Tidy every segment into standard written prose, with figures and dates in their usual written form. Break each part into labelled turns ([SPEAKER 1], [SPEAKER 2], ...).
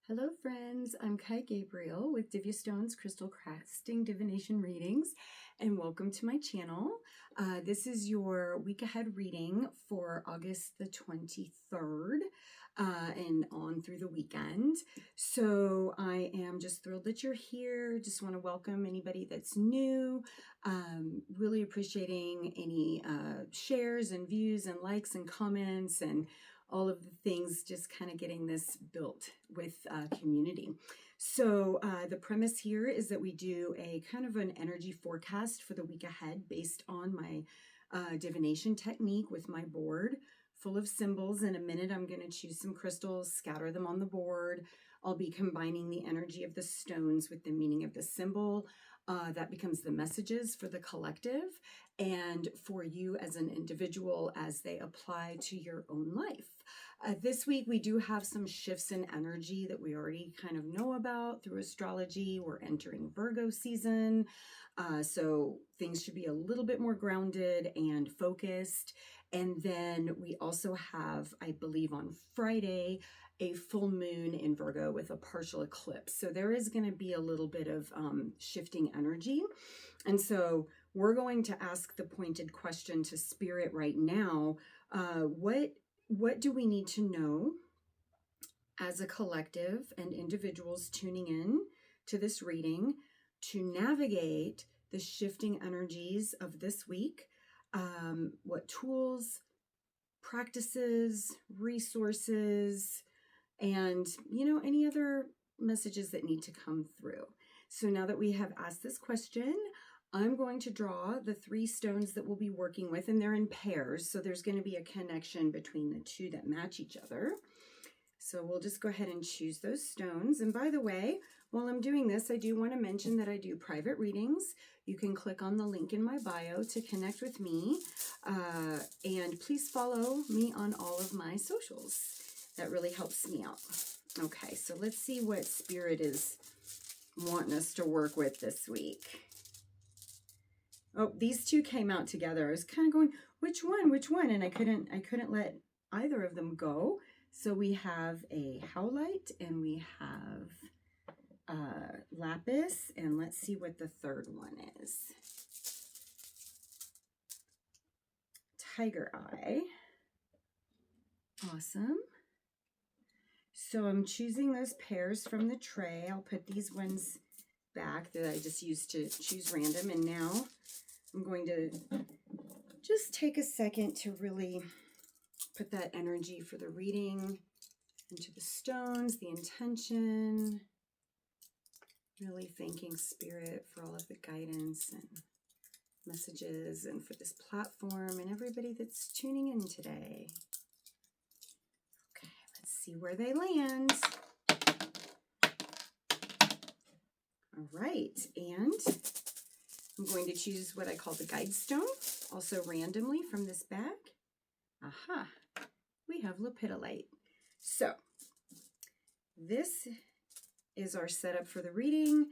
[SPEAKER 1] Hello, friends. I'm Gabriel with Divya Stone's Crystal Crafting Divination Readings, and welcome to my channel. This is your week ahead reading for August the 23rd and on through the weekend. So I am just thrilled that you're here. Just want to welcome anybody that's new. Really appreciating any shares and views and likes and comments and all of the things, just kind of getting this built with community. So the premise here is that we do a kind of an energy forecast for the week ahead based on my divination technique with my board full of symbols. In a minute, I'm going to choose some crystals, scatter them on the board. I'll be combining the energy of the stones with the meaning of the symbol. That becomes the messages for the collective and for you as an individual as they apply to your own life. This week, we do have some shifts in energy that we already kind of know about through astrology. We're entering Virgo season, so things should be a little bit more grounded and focused. And then we also have, I believe on Friday, a full moon in Virgo with a partial eclipse. So there is going to be a little bit of shifting energy. And so we're going to ask the pointed question to Spirit right now. What do we need to know as a collective and individuals tuning in to this reading to navigate the shifting energies of this week? What tools, practices, resources, and any other messages that need to come through. So now that we have asked this question, I'm going to draw the 3 stones that we'll be working with, and they're in pairs, so there's going to be a connection between the 2 that match each other. So we'll just go ahead and choose those stones. And by the way, while I'm doing this, I do want to mention that I do private readings. You can click on the link in my bio to connect with me. And please follow me on all of my socials. That really helps me out. Okay, so let's see what Spirit is wanting us to work with this week. Oh, these 2 came out together. I was kind of going, which one? And I couldn't let either of them go. So we have a howlite and we have lapis, and let's see what the third one is. Tiger eye. Awesome. So I'm choosing those pairs from the tray. I'll put these ones back that I just used to choose random. And now I'm going to just take a second to really put that energy for the reading into the stones, the intention. Really thanking Spirit for all of the guidance and messages and for this platform and everybody that's tuning in today. Okay, let's see where they land. All right, and I'm going to choose what I call the guide stone, also randomly from this bag. Aha, we have lepidolite. So this is our setup for the reading,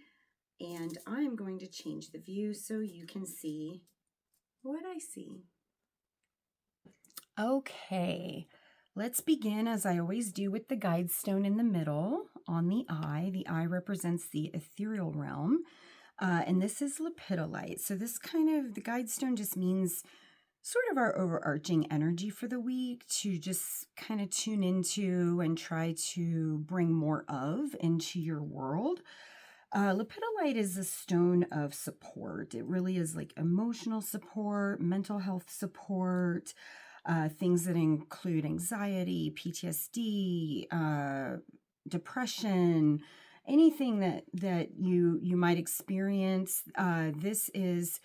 [SPEAKER 1] and I'm going to change the view so you can see what I see. Okay, let's begin as I always do with the guide stone in the middle on the eye. The eye represents the ethereal realm, and this is lepidolite. So this the guide stone just means sort of our overarching energy for the week to just kind of tune into and try to bring more of into your world. Lepidolite is a stone of support. It really is like emotional support, mental health support, things that include anxiety, PTSD, depression, anything that you might experience. This is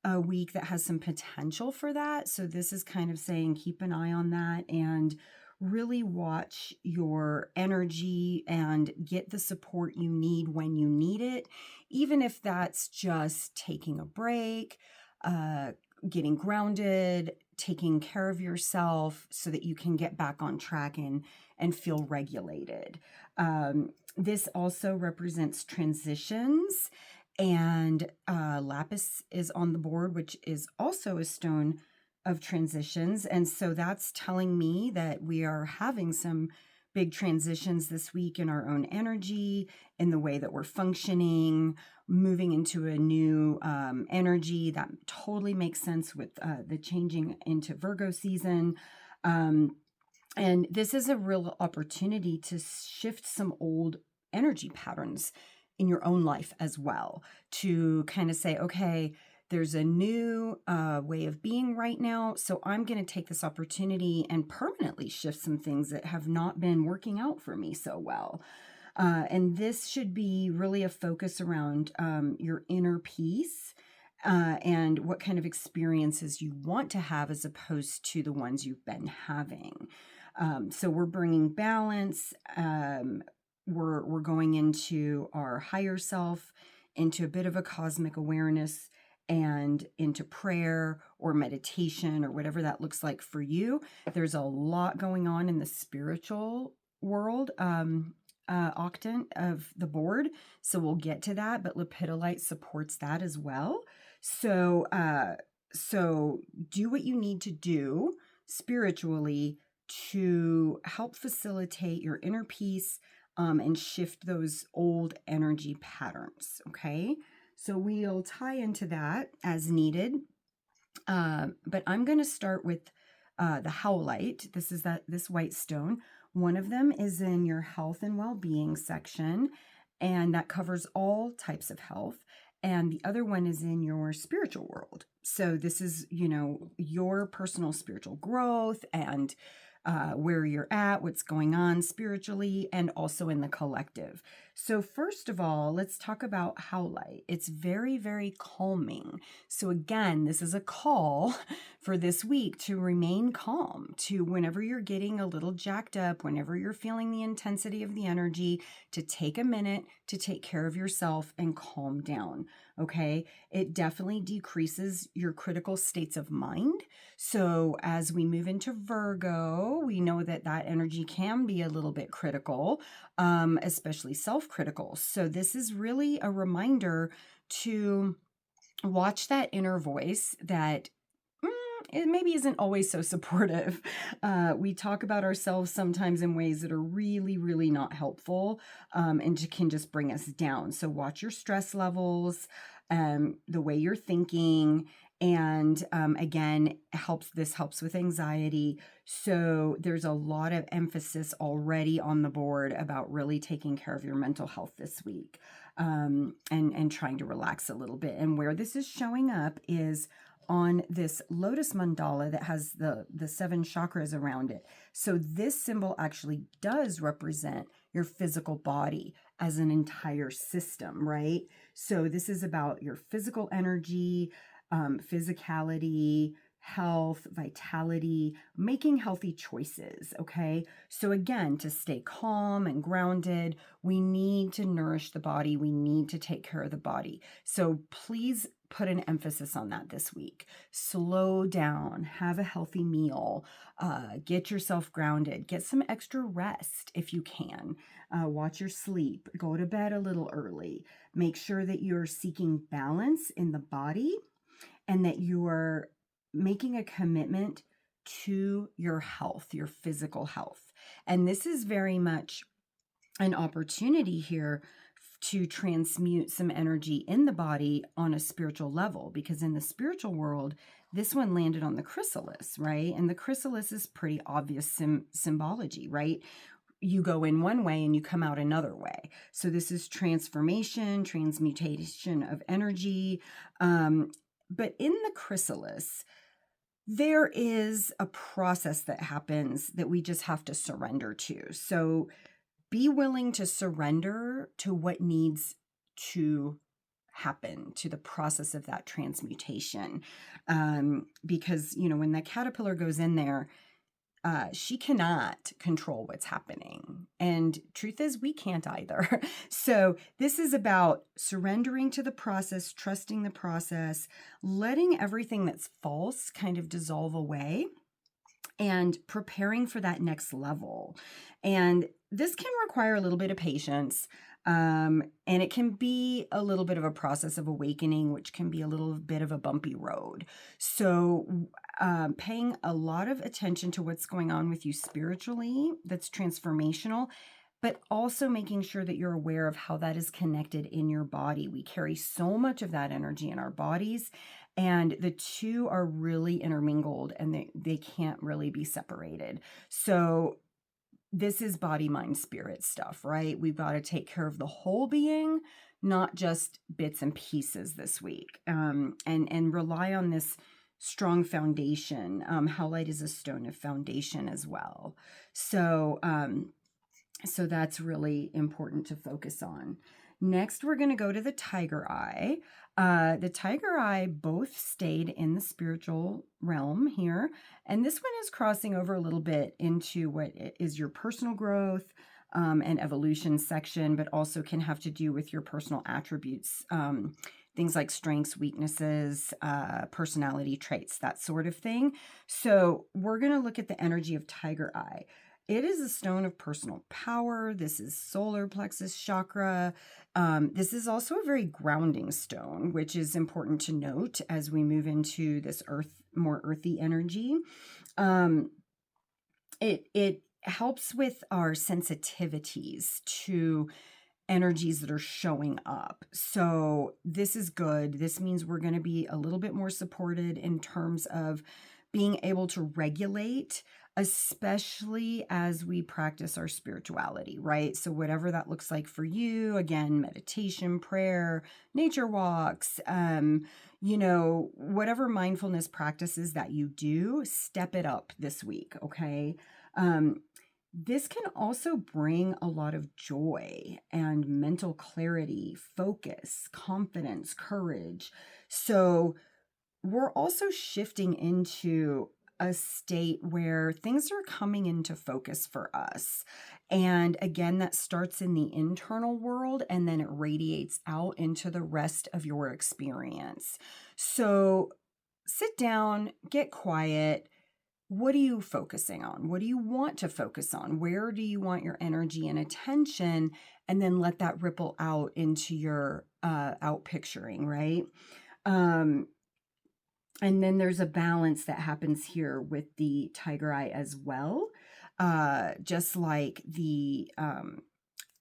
[SPEAKER 1] a week that has some potential for that. So this is kind of saying keep an eye on that and really watch your energy and get the support you need when you need it, even if that's just taking a break, getting grounded, taking care of yourself so that you can get back on track and feel regulated. This also represents transitions. And lapis is on the board, which is also a stone of transitions. And so that's telling me that we are having some big transitions this week in our own energy, in the way that we're functioning, moving into a new energy. That totally makes sense with the changing into Virgo season. And this is a real opportunity to shift some old energy patterns in your own life as well, to kind of say, okay, there's a new way of being right now. So I'm going to take this opportunity and permanently shift some things that have not been working out for me so well. And this should be really a focus around your inner peace and what kind of experiences you want to have as opposed to the ones you've been having. So we're bringing balance. We're going into our higher self, into a bit of a cosmic awareness, and into prayer or meditation or whatever that looks like for you. There's a lot going on in the spiritual world, octant of the board. So we'll get to that, but Lepidolite supports that as well. So do what you need to do spiritually to help facilitate your inner peace and shift those old energy patterns. Okay. So we'll tie into that as needed. But I'm going to start with the howlite. This white stone. One of them is in your health and well-being section, and that covers all types of health. And the other one is in your spiritual world. So this is, your personal spiritual growth and where you're at, what's going on spiritually, and also in the collective. So first of all, let's talk about howlite. It's very, very calming. So again, this is a call for this week to remain calm, to whenever you're getting a little jacked up, whenever you're feeling the intensity of the energy, to take a minute to take care of yourself and calm down. Okay. It definitely decreases your critical states of mind. So as we move into Virgo, we know that energy can be a little bit critical, especially self-critical. So this is really a reminder to watch that inner voice that it maybe isn't always so supportive. We talk about ourselves sometimes in ways that are really, really not helpful, and can just bring us down. So watch your stress levels, the way you're thinking, and again, this helps with anxiety. So there's a lot of emphasis already on the board about really taking care of your mental health this week, and trying to relax a little bit. And where this is showing up is on this lotus mandala that has the 7 chakras around it. So this symbol actually does represent your physical body as an entire system, right? So this is about your physical energy, physicality, health, vitality, making healthy choices. Okay. So again, to stay calm and grounded, we need to nourish the body. We need to take care of the body. So please put an emphasis on that this week. Slow down, have a healthy meal, get yourself grounded, get some extra rest if you can, watch your sleep, go to bed a little early, make sure that you're seeking balance in the body and that you are making a commitment to your health, your physical health. And this is very much an opportunity here to transmute some energy in the body on a spiritual level, because in the spiritual world, this one landed on the chrysalis, right? And the chrysalis is pretty obvious symbology, right? You go in one way and you come out another way. So this is transformation, transmutation of energy. But in the chrysalis, there is a process that happens that we just have to surrender to. So be willing to surrender to what needs to happen, to the process of that transmutation. Because, when the caterpillar goes in there, she cannot control what's happening. And truth is, we can't either. So this is about surrendering to the process, trusting the process, letting everything that's false kind of dissolve away, and preparing for that next level. And this can require a little bit of patience. And it can be a little bit of a process of awakening, which can be a little bit of a bumpy road. So paying a lot of attention to what's going on with you spiritually, that's transformational, but also making sure that you're aware of how that is connected in your body. We carry so much of that energy in our bodies, and the two are really intermingled, and they can't really be separated. So this is body, mind, spirit stuff, right? We've got to take care of the whole being, not just bits and pieces this week, and rely on this strong foundation. Howlite is a stone of foundation as well. So that's really important to focus on. Next, we're going to go to the tiger eye. The tiger eye both stayed in the spiritual realm here, and this one is crossing over a little bit into what is your personal growth and evolution section, but also can have to do with your personal attributes, things like strengths, weaknesses, personality traits, that sort of thing. So we're going to look at the energy of tiger eye. It is a stone of personal power. This is solar plexus chakra. This is also a very grounding stone, which is important to note as we move into this more earthy energy. It helps with our sensitivities to energies that are showing up. So this is good. This means we're going to be a little bit more supported in terms of being able to regulate, especially as we practice our spirituality, right? So whatever that looks like for you, again, meditation, prayer, nature walks, whatever mindfulness practices that you do, step it up this week, okay? This can also bring a lot of joy and mental clarity, focus, confidence, courage. So we're also shifting into a state where things are coming into focus for us. And again, that starts in the internal world and then it radiates out into the rest of your experience. So sit down, get quiet. What are you focusing on? What do you want to focus on? Where do you want your energy and attention? And then let that ripple out into your out picturing, right? And then there's a balance that happens here with the tiger eye as well. Just like the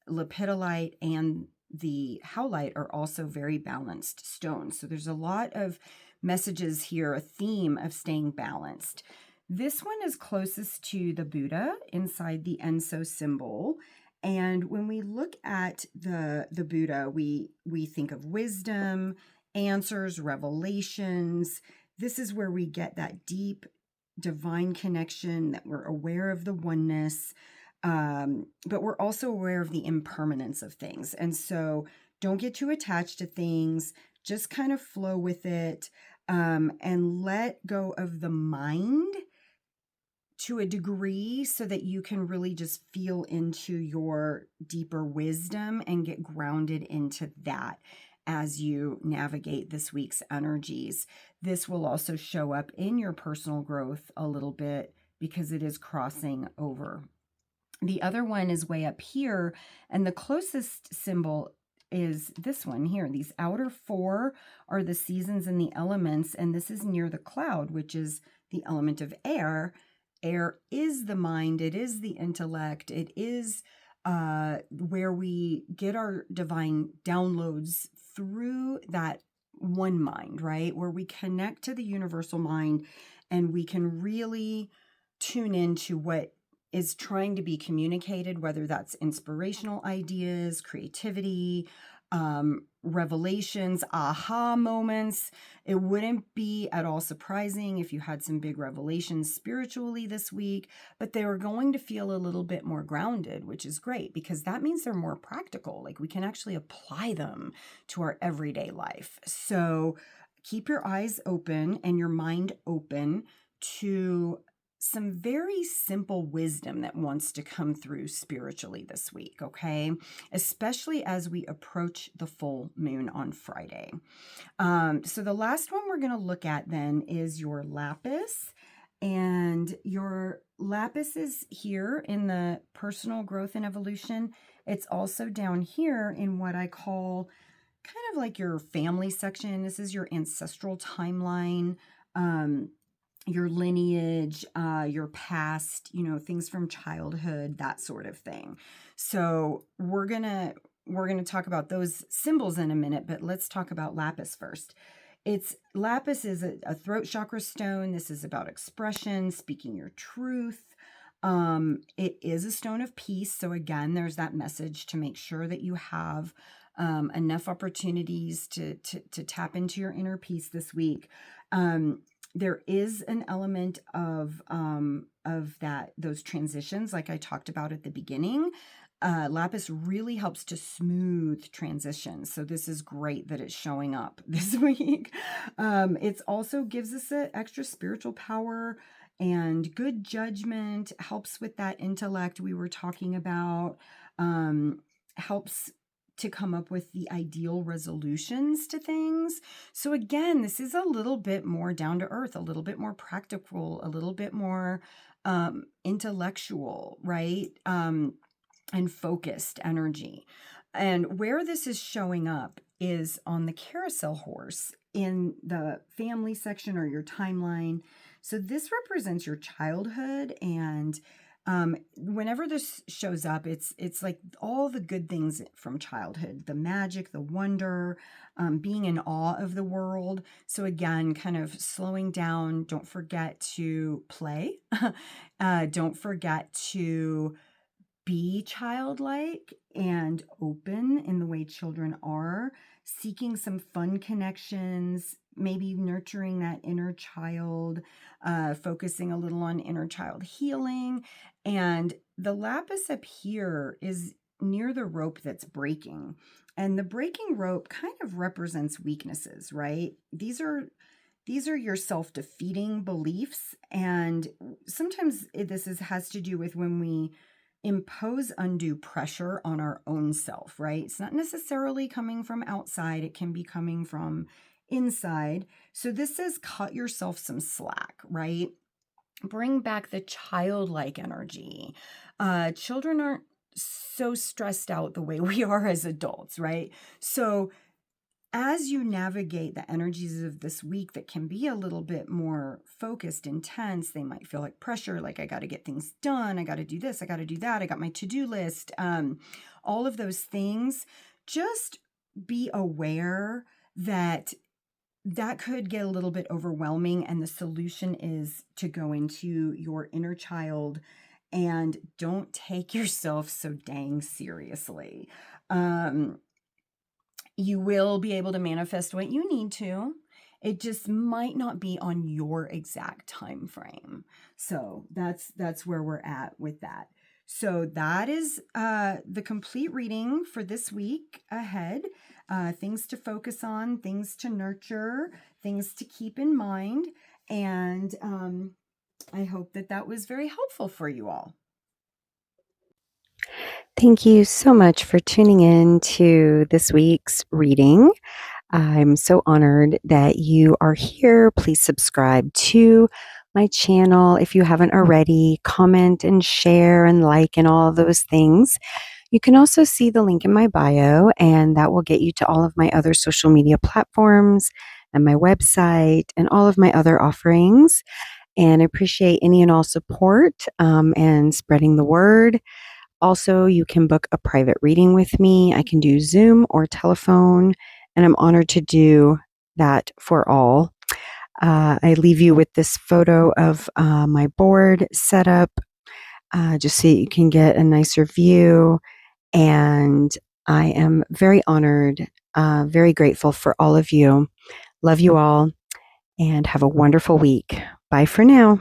[SPEAKER 1] lepidolite and the howlite are also very balanced stones. So there's a lot of messages here, a theme of staying balanced. This one is closest to the Buddha inside the Enso symbol. And when we look at the Buddha, we think of wisdom, answers, revelations. This is where we get that deep divine connection, that we're aware of the oneness, but we're also aware of the impermanence of things. And so don't get too attached to things, just kind of flow with it, and let go of the mind to a degree so that you can really just feel into your deeper wisdom and get grounded into that as you navigate this week's energies. This will also show up in your personal growth a little bit because it is crossing over. The other one is way up here, and the closest symbol is this one here. These outer four are the seasons and the elements, and this is near the cloud, which is the element of air. Air is the mind, it is the intellect, it is where we get our divine downloads through that one mind, right? Where we connect to the universal mind and we can really tune into what is trying to be communicated, whether that's inspirational ideas, creativity, revelations, aha moments. It wouldn't be at all surprising if you had some big revelations spiritually this week, but they were going to feel a little bit more grounded, which is great because that means they're more practical. Like we can actually apply them to our everyday life. So keep your eyes open and your mind open to some very simple wisdom that wants to come through spiritually this week, okay? Especially as we approach the full moon on Friday. So the last one we're going to look at then is your lapis. And your lapis is here in the personal growth and evolution. It's also down here in what I call kind of like your family section. This is your ancestral timeline, your lineage, your past, things from childhood, that sort of thing. So we're gonna talk about those symbols in a minute, but let's talk about lapis first. Lapis is a throat chakra stone. This is about expression, speaking your truth. It is a stone of peace. So again, there's that message to make sure that you have enough opportunities to tap into your inner peace this week. There is an element of those transitions, like I talked about at the beginning. Lapis really helps to smooth transitions. So this is great that it's showing up this week. It also gives us an extra spiritual power and good judgment, helps with that intellect we were talking about, helps to come up with the ideal resolutions to things. So again, this is a little bit more down to earth, a little bit more practical, a little bit more intellectual, right? And focused energy. And where this is showing up is on the carousel horse in the family section or your timeline. So this represents your childhood, and whenever this shows up, it's like all the good things from childhood, the magic, the wonder, being in awe of the world. So again, kind of slowing down. Don't forget to play. Don't forget to be childlike and open in the way children are, seeking some fun connections, maybe nurturing that inner child, focusing a little on inner child healing. And the lapis up here is near the rope that's breaking. And the breaking rope kind of represents weaknesses, right? These are your self-defeating beliefs. And sometimes has to do with when we impose undue pressure on our own self, right? It's not necessarily coming from outside. It can be coming from inside. So this says cut yourself some slack, right? Bring back the childlike energy. Children aren't so stressed out the way we are as adults, right? So as you navigate the energies of this week that can be a little bit more focused, intense, they might feel like pressure, like I got to get things done. I got to do this. I got to do that. I got my to-do list. All of those things. Just be aware that could get a little bit overwhelming. And the solution is to go into your inner child and don't take yourself so dang seriously. You will be able to manifest what you need to. It just might not be on your exact time frame. So that's where we're at with that. So that is the complete reading for this week ahead. Things to focus on, things to nurture, things to keep in mind. And I hope that was very helpful for you all.
[SPEAKER 2] Thank you so much for tuning in to this week's reading. I'm so honored that you are here. Please subscribe to my channel if you haven't already. Comment and share and like and all of those things. You can also see the link in my bio, and that will get you to all of my other social media platforms and my website and all of my other offerings. And I appreciate any and all support and spreading the word. Also, you can book a private reading with me. I can do Zoom or telephone, and I'm honored to do that for all. I leave you with this photo of my board setup, just so you can get a nicer view. And I am very honored, very grateful for all of you. Love you all, and have a wonderful week. Bye for now.